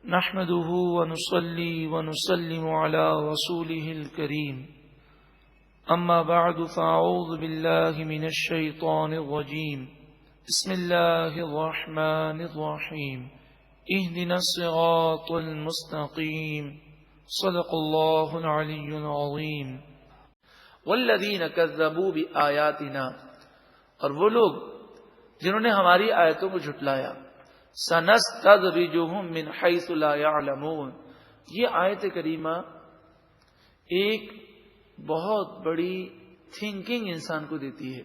نحمده ونصلي ونسلم على رسوله الكريم أما بعد فأعوذ بالله من الشيطان الرجيم بسم الله الرحمن الرحيم اهدنا الصراط المستقيم صدق الله العلي العظيم والذين كذبوا بآياتنا، اور وہ لوگ جنہوں نے ہماری آیتوں کو جھٹلایا، سنستدرجهم من حيث لا يعلمون، یہ آیت کریمہ ایک بہت بڑی تھنکنگ انسان کو دیتی ہے۔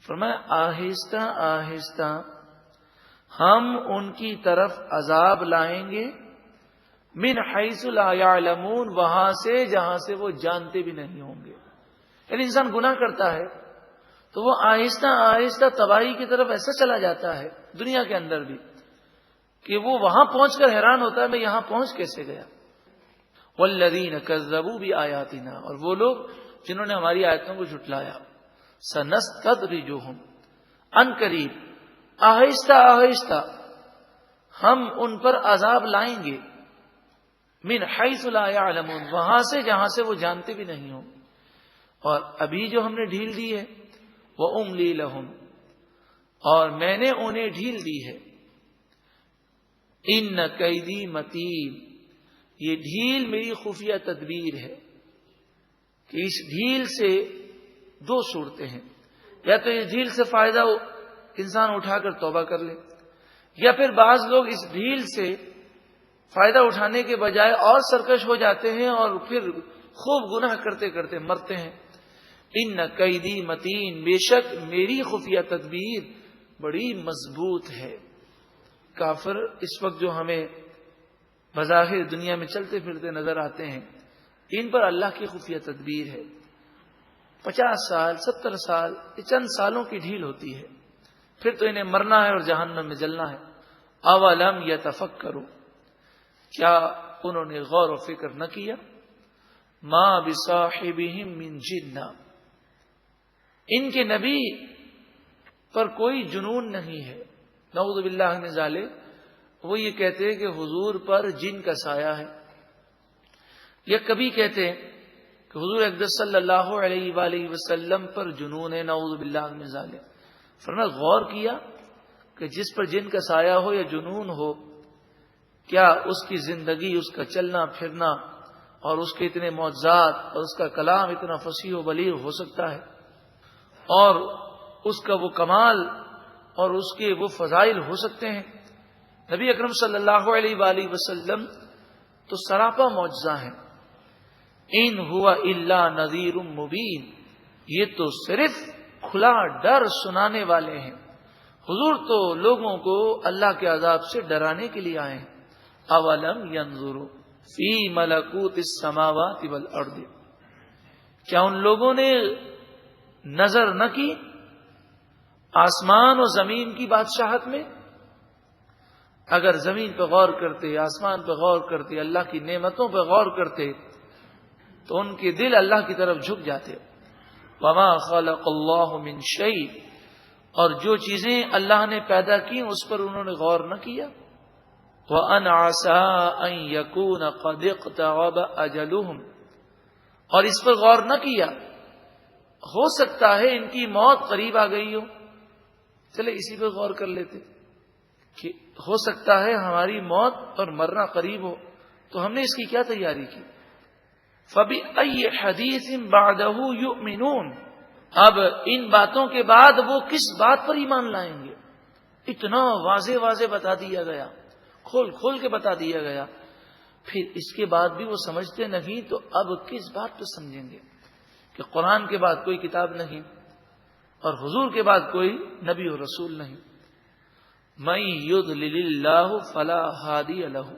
فرمایا آہستہ آہستہ ہم ان کی طرف عذاب لائیں گے، من حیث لا یعلمون، وہاں سے جہاں سے وہ جانتے بھی نہیں ہوں گے۔ یعنی انسان گناہ کرتا ہے تو وہ آہستہ آہستہ تباہی کی طرف ایسا چلا جاتا ہے دنیا کے اندر بھی کہ وہ وہاں پہنچ کر حیران ہوتا ہے میں یہاں پہنچ کیسے گیا۔ والذین کذبوا بآیاتنا، اور وہ لوگ جنہوں نے ہماری آیتوں کو جھٹلایا، سنستدرجهم، ان قریب آہستہ آہستہ ہم ان پر عذاب لائیں گے، من حیث لا یعلمون، وہاں سے جہاں سے وہ جانتے بھی نہیں ہوں۔ اور ابھی جو ہم نے ڈھیل دی ہے، وَأُمْلِي لَهُمْ، اور میں نے انہیں ڈھیل دی ہے، ان کیدی متین، یہ ڈھیل میری خفیہ تدبیر ہے۔ کہ اس ڈھیل سے دو صورتیں ہیں، یا تو اس ڈھیل سے فائدہ انسان اٹھا کر توبہ کر لے، یا پھر بعض لوگ اس ڈھیل سے فائدہ اٹھانے کے بجائے اور سرکش ہو جاتے ہیں اور پھر خوب گناہ کرتے کرتے مرتے ہیں۔ ان قیدی متین، بے شک میری خفیہ تدبیر بڑی مضبوط ہے۔ کافر اس وقت جو ہمیں بظاہر دنیا میں چلتے پھرتے نظر آتے ہیں، ان پر اللہ کی خفیہ تدبیر ہے۔ 50 سال 70 سال یہ چند سالوں کی ڈھیل ہوتی ہے، پھر تو انہیں مرنا ہے اور جہنم میں جلنا ہے۔ اولم یتفکروا، کیا انہوں نے غور و فکر نہ کیا؟ ما بصاحبہم من جنہ، ان کے نبی پر کوئی جنون نہیں ہے۔ نعوذ باللہ من ذالک، وہ یہ کہتے ہیں کہ حضور پر جن کا سایہ ہے، یا کبھی کہتے ہیں کہ حضور اقدس صلی اللہ علیہ وآلہ وسلم پر جنون ہے، نعوذ باللہ من ذالک۔ فرمایا غور کیا کہ جس پر جن کا سایہ ہو یا جنون ہو، کیا اس کی زندگی، اس کا چلنا پھرنا اور اس کے اتنے معجزات اور اس کا کلام اتنا فصیح و بلیغ ہو سکتا ہے، اور اس کا وہ کمال اور اس کے وہ فضائل ہو سکتے ہیں؟ نبی اکرم صلی اللہ علیہ وآلہ وسلم تو سراپا معجزہ ہیں۔ ان ہوا الا نذیر مبین، یہ تو صرف کھلا ڈر سنانے والے ہیں۔ حضور تو لوگوں کو اللہ کے عذاب سے ڈرانے کے لیے آئے ہیں۔ اولم ینظروا فی ملکوت السماوات والارض، کیا ان لوگوں نے نظر نہ کی آسمان و زمین کی بادشاہت میں؟ اگر زمین پہ غور کرتے، آسمان پہ غور کرتے، اللہ کی نعمتوں پہ غور کرتے تو ان کے دل اللہ کی طرف جھک جاتے۔ وما خلق اللہ من شیء، اور جو چیزیں اللہ نے پیدا کی اس پر انہوں نے غور نہ کیا۔ وَأَنْ عَسَىٰ أَنْ يَكُونَ قَدِ اقْتَرَبَ أَجَلُهُمْ، اور اس پر غور نہ کیا، ہو سکتا ہے ان کی موت قریب آ گئی ہو، چلے اسی پہ غور کر لیتے کہ ہو سکتا ہے ہماری موت اور مرنا قریب ہو، تو ہم نے اس کی کیا تیاری کی۔ فَبِأَيِّ حَدِيثٍ بَعْدَهُ يُؤْمِنُونَ، اب ان باتوں کے بعد وہ کس بات پر ایمان لائیں گے؟ اتنا واضح واضح بتا دیا گیا، کھول کھول کے بتا دیا گیا، پھر اس کے بعد بھی وہ سمجھتے نہیں تو اب کس بات پہ سمجھیں گے کہ قرآن کے بعد کوئی کتاب نہیں اور حضور کے بعد کوئی نبی و رسول نہیں۔ مَن یضلل اللہ فلا ہادی لہ،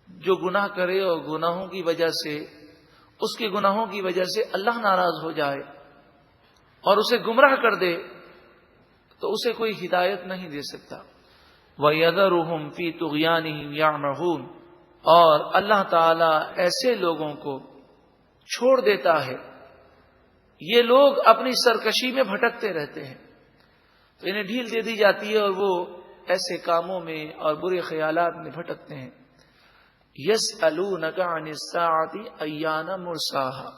جو گناہ کرے اور گناہوں کی وجہ سے، اس کے گناہوں کی وجہ سے اللہ ناراض ہو جائے اور اسے گمراہ کر دے تو اسے کوئی ہدایت نہیں دے سکتا۔ وَيَذَرُهُمْ فِي طُغْيَانِهِمْ يَعْمَهُونَ، اور اللہ تعالی ایسے لوگوں کو چھوڑ دیتا ہے، یہ لوگ اپنی سرکشی میں بھٹکتے رہتے ہیں، تو انہیں ڈھیل دے دی جاتی ہے اور وہ ایسے کاموں میں اور برے خیالات میں بھٹکتے ہیں۔ یسألونک عن الساعۃ ایان مرساہا،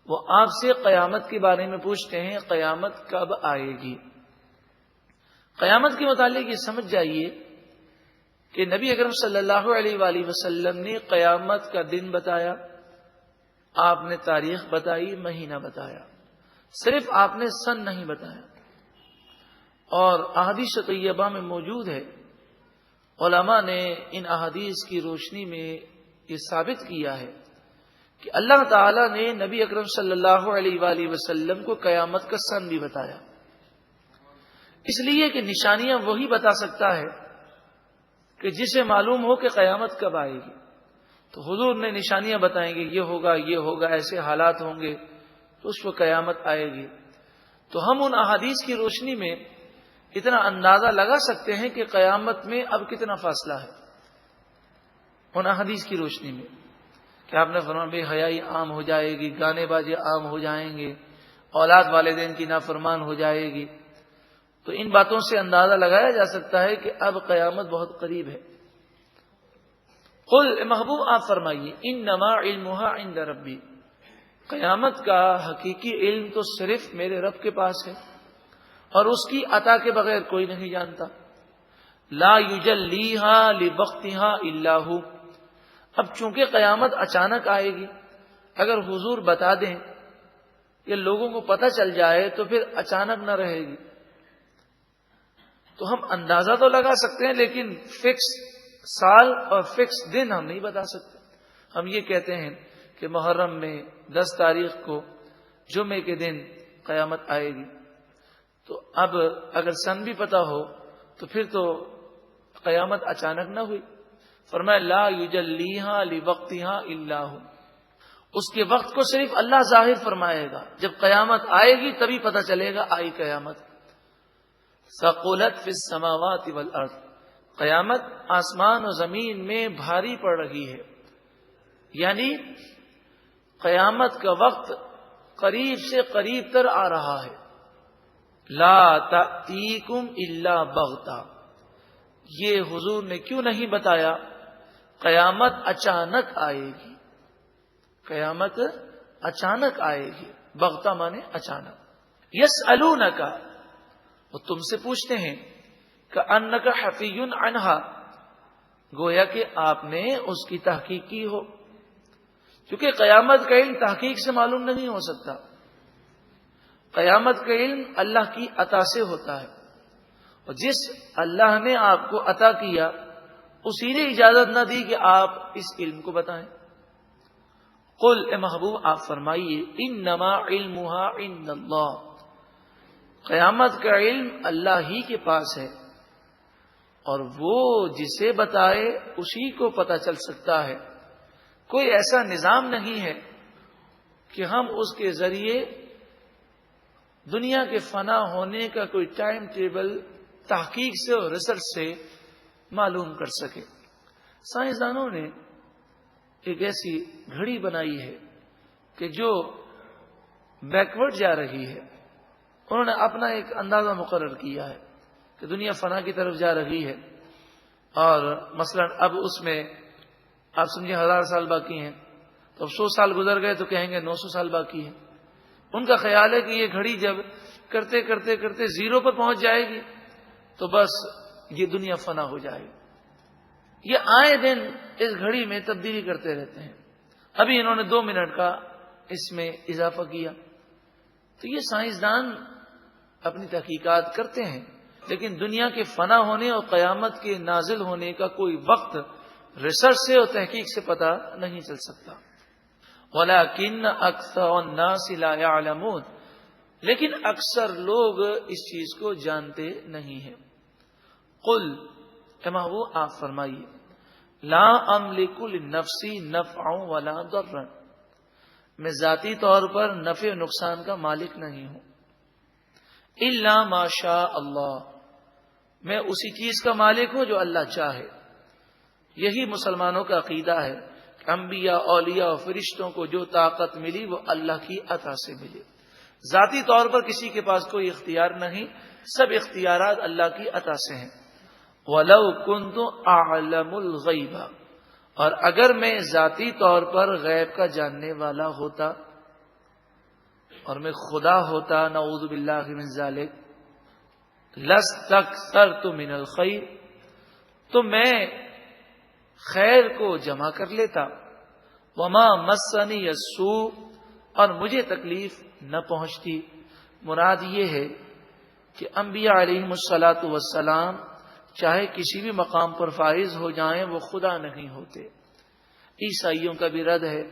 وہ آپ سے قیامت کے بارے میں پوچھتے ہیں قیامت کب آئے گی۔ قیامت کے متعلق یہ سمجھ جائیے کہ نبی اکرم صلی اللہ علیہ وآلہ وسلم نے قیامت کا دن بتایا، آپ نے تاریخ بتائی، مہینہ بتایا، صرف آپ نے سن نہیں بتایا۔ اور احادیث طیبہ میں موجود ہے، علماء نے ان احادیث کی روشنی میں یہ ثابت کیا ہے کہ اللہ تعالی نے نبی اکرم صلی اللہ علیہ وآلہ وسلم کو قیامت کا سن بھی بتایا، اس لیے کہ نشانیاں وہی بتا سکتا ہے کہ جسے معلوم ہو کہ قیامت کب آئے گی۔ تو حضور نے نشانیاں بتائیں گے، یہ ہوگا، ایسے حالات ہوں گے، تو اس وقت قیامت آئے گی۔ تو ہم ان احادیث کی روشنی میں اتنا اندازہ لگا سکتے ہیں کہ قیامت میں اب کتنا فاصلہ ہے، ان احادیث کی روشنی میں کہ آپ نے فرمایا بے حیائی عام ہو جائے گی، گانے بازے عام ہو جائیں گے، اولاد والدین کی نافرمان ہو جائے گی۔ تو ان باتوں سے اندازہ لگایا جا سکتا ہے کہ اب قیامت بہت قریب ہے۔ قل محبوب آپ فرمائیے انما علمها عند ربی، قیامت کا حقیقی علم تو صرف میرے رب کے پاس ہے، اور اس کی عطا کے بغیر کوئی نہیں جانتا۔ لا یجلیها لوقتها الا هو، اب چونکہ قیامت اچانک آئے گی، اگر حضور بتا دیں کہ لوگوں کو پتہ چل جائے تو پھر اچانک نہ رہے گی۔ تو ہم اندازہ تو لگا سکتے ہیں، لیکن فکس سال اور فکس دن ہم نہیں بتا سکتے۔ ہم یہ کہتے ہیں کہ محرم میں 10 تاریخ کو جمعے کے دن قیامت آئے گی، تو اب اگر سن بھی پتا ہو تو پھر تو قیامت اچانک نہ ہوئی۔ فرمایا لا یجلیها لوقتها الا هو، اس کے وقت کو صرف اللہ ظاہر فرمائے گا۔ جب قیامت آئے گی تبھی پتہ چلے گا آئی قیامت۔ ثقلت فی السماوات والارض، قیامت آسمان و زمین میں بھاری پڑ رہی ہے، یعنی قیامت کا وقت قریب سے قریب تر آ رہا ہے۔ لا تأتیکم الا بغتہ، یہ حضور نے کیوں نہیں بتایا قیامت اچانک آئے گی، قیامت اچانک آئے گی، بغتہ مانے اچانک۔ یسألونک، وہ تم سے پوچھتے ہیں کأنک حفی عنہا، گویا کہ آپ نے اس کی تحقیق کی ہو، کیونکہ قیامت کا علم تحقیق سے معلوم نہیں ہو سکتا۔ قیامت کا علم اللہ کی عطا سے ہوتا ہے، اور جس اللہ نے آپ کو عطا کیا اسی نے اجازت نہ دی کہ آپ اس علم کو بتائیں۔ قل اے محبوب آپ فرمائیے انما علمها عند اللہ، قیامت کا علم اللہ ہی کے پاس ہے، اور وہ جسے بتائے اسی کو پتہ چل سکتا ہے۔ کوئی ایسا نظام نہیں ہے کہ ہم اس کے ذریعے دنیا کے فنا ہونے کا کوئی ٹائم ٹیبل تحقیق سے اور ریسرچ سے معلوم کر سکے۔ سائنسدانوں نے ایک ایسی گھڑی بنائی ہے کہ جو بیکورڈ جا رہی ہے، انہوں نے اپنا ایک اندازہ مقرر کیا ہے کہ دنیا فنا کی طرف جا رہی ہے، اور مثلا اب اس میں آپ سمجھیں 1000 سال باقی ہیں، تو اب 100 سال گزر گئے تو کہیں گے 900 سال باقی ہیں۔ ان کا خیال ہے کہ یہ گھڑی جب کرتے کرتے کرتے زیرو پر پہنچ جائے گی تو بس یہ دنیا فنا ہو جائے گی۔ یہ آئے دن اس گھڑی میں تبدیلی کرتے رہتے ہیں۔ ابھی انہوں نے 2 منٹ کا اس میں اضافہ کیا۔ تو یہ سائنسدان اپنی تحقیقات کرتے ہیں، لیکن دنیا کے فنا ہونے اور قیامت کے نازل ہونے کا کوئی وقت ریسرچ سے اور تحقیق سے پتہ نہیں چل سکتا۔ وَلَكِنَّ أَكْثَرَ النَّاسِ لَا يَعْلَمُونَ، لیکن اکثر لوگ اس چیز کو جانتے نہیں ہیں۔ قل اے محبوب آپ فرمائیے لا املک لنفسی نفعا ولا ضرا، میں ذاتی طور پر نفع و نقصان کا مالک نہیں ہوں، الا ما شاء اللہ، میں اسی چیز کا مالک ہوں جو اللہ چاہے۔ یہی مسلمانوں کا عقیدہ ہے کہ انبیاء، اولیاء اور فرشتوں کو جو طاقت ملی وہ اللہ کی عطا سے ملی، ذاتی طور پر کسی کے پاس کوئی اختیار نہیں، سب اختیارات اللہ کی عطا سے ہیں۔ وَلَوْ كُنْتُ أَعْلَمُ الْغَيْبَ، اور اگر میں ذاتی طور پر غیب کا جاننے والا ہوتا اور میں خدا ہوتا، نعوذ باللہ من ذالک، لستکثرت من الخیر، تو میں خیر کو جمع کر لیتا، وما مسنی السوء، اور مجھے تکلیف نہ پہنچتی۔ مراد یہ ہے کہ انبیاء علیہم الصلاۃ والسلام چاہے کسی بھی مقام پر فائز ہو جائیں وہ خدا نہیں ہوتے۔ عیسائیوں کا بھی رد ہے،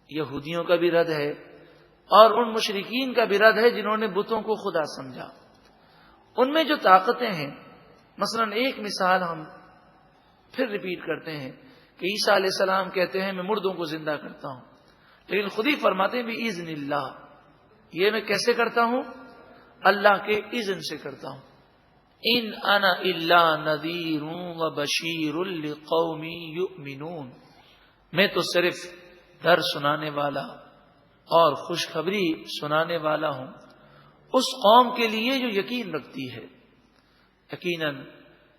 یہودیوں کا بھی رد ہے، اور ان مشرکین کا بھی رد ہے جنہوں نے بتوں کو خدا سمجھا۔ ان میں جو طاقتیں ہیں، مثلا ایک مثال ہم پھر ریپیٹ کرتے ہیں کہ عیسیٰ علیہ السلام کہتے ہیں میں مردوں کو زندہ کرتا ہوں، لیکن خود ہی فرماتے ہیں بِإِذْنِ اللہ، یہ میں کیسے کرتا ہوں؟ اللہ کے اذن سے کرتا ہوں۔ ان انا الا نذیر وبشیر لقوم یؤمنون، میں تو صرف ڈر سنانے والا اور خوشخبری سنانے والا ہوں اس قوم کے لیے جو یقین رکھتی ہے۔ یقیناً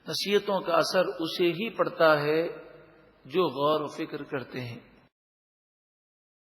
نصیحتوں کا اثر اسے ہی پڑتا ہے جو غور و فکر کرتے ہیں۔